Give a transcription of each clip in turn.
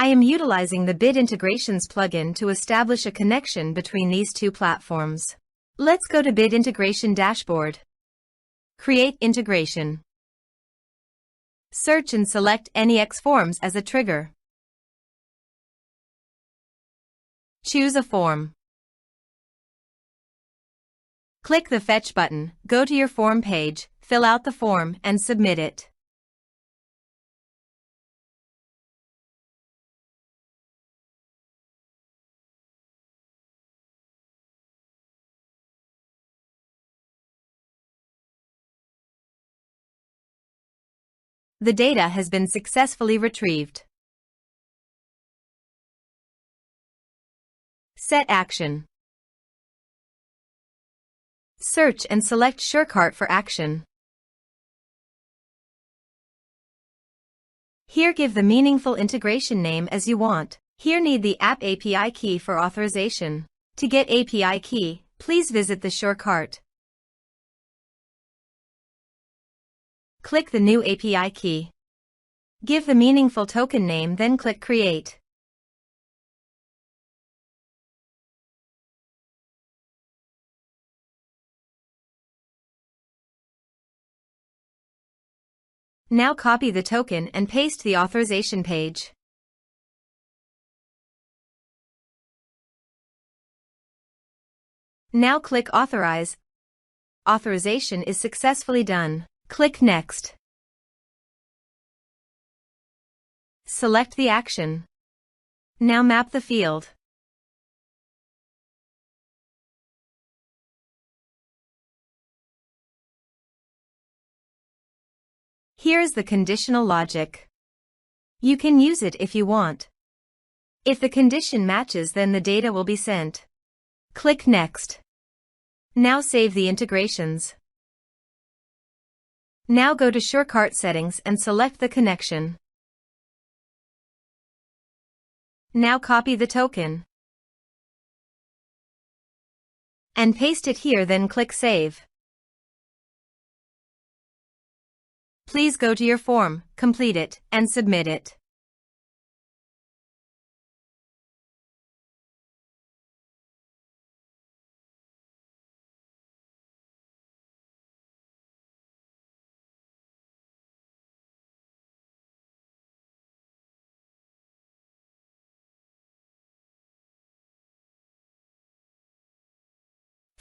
I am utilizing the Bid Integrations plugin to establish a connection between these two platforms. Let's go to Bid Integration Dashboard. Create integration. Search and select NEX Forms as a trigger. Choose a form. Click the Fetch button, go to your form page, fill out the form, and submit it. The data has been successfully retrieved. Set action. Search and select SureCart for action. Here give the meaningful integration name as you want. Here need the App API key for authorization. To get API key, please visit the SureCart. Click the new API key. Give the meaningful token name, then click Create. Now copy the token and paste the authorization page. Now click Authorize. Authorization is successfully done. Click Next. Select the action. Now map the field. Here is the conditional logic. You can use it if you want. If the condition matches, then the data will be sent. Click Next. Now save the integrations. Now go to SureCart settings and select the connection. Now copy the token and paste it here, then click Save. Please go to your form, complete it, and submit it.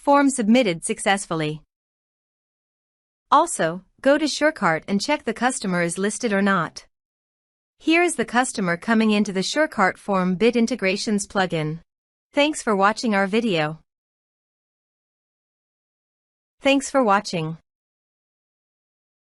Form submitted successfully. Also, go to SureCart and check the customer is listed or not. Here is the customer coming into the SureCart Form Bid Integrations plugin. Thanks for watching our video. Thanks for watching.